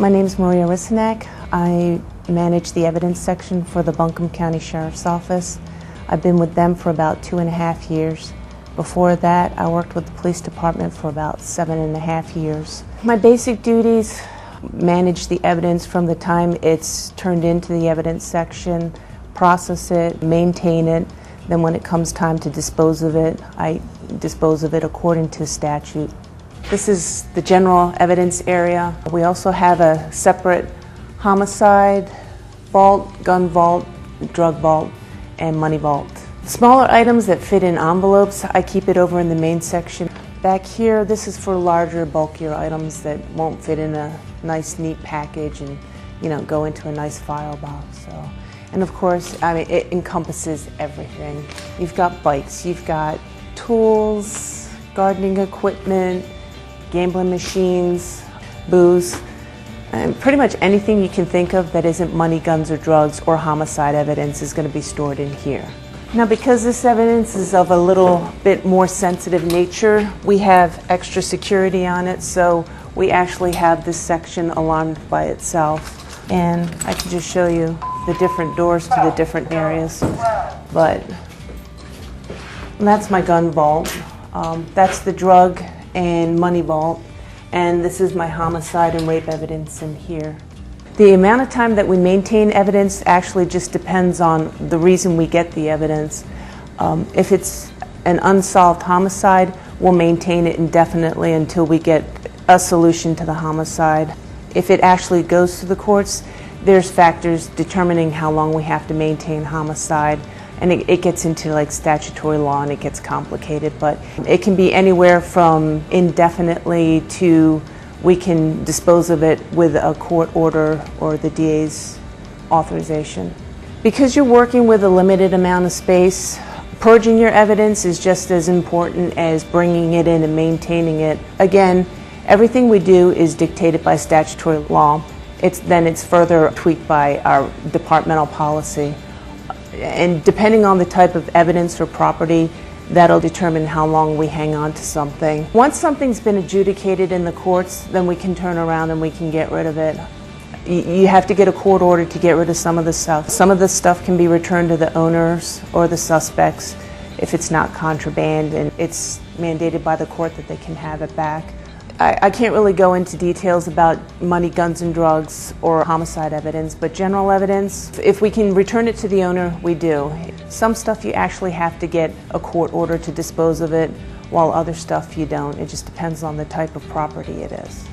My name is Maria Hricinak. I manage the evidence section for the Buncombe County Sheriff's Office. I've been with them for about 2.5 years. Before that, I worked with the police department for about 7.5 years. My basic duties: manage the evidence from the time it's turned into the evidence section, process it, maintain it. Then when it comes time to dispose of it, I dispose of it according to statute. This is the general evidence area. We also have a separate homicide vault, gun vault, drug vault, and money vault. Smaller items that fit in envelopes, I keep it over in the main section. Back here, this is for larger, bulkier items that won't fit in a nice, neat package and, go into a nice file box. And of course, it encompasses everything. You've got bikes, you've got tools, gardening equipment, gambling machines, booze, and pretty much anything you can think of that isn't money, guns, or drugs or homicide evidence is going to be stored in here. Now, because this evidence is of a little bit more sensitive nature, we have extra security on it, so we actually have this section alarmed by itself. And I can just show you the different doors to the different areas. But that's my gun vault. That's the drug and money vault, and this is my homicide and rape evidence in here. The amount of time that we maintain evidence actually just depends on the reason we get the evidence. If it's an unsolved homicide, we'll maintain it indefinitely until we get a solution to the homicide. If it actually goes to the courts, there's factors determining how long we have to maintain homicide. And it gets into like statutory law and it gets complicated, but it can be anywhere from indefinitely to we can dispose of it with a court order or the DA's authorization. Because you're working with a limited amount of space, purging your evidence is just as important as bringing it in and maintaining it. Again, everything we do is dictated by statutory law. Then it's further tweaked by our departmental policy. And depending on the type of evidence or property, that'll determine how long we hang on to something. Once something's been adjudicated in the courts, then we can turn around and we can get rid of it. You have to get a court order to get rid of some of the stuff. Some of the stuff can be returned to the owners or the suspects if it's not contraband and it's mandated by the court that they can have it back. I can't really go into details about money, guns, and drugs or homicide evidence, but general evidence, if we can return it to the owner, we do. Some stuff you actually have to get a court order to dispose of it, while other stuff you don't. It just depends on the type of property it is.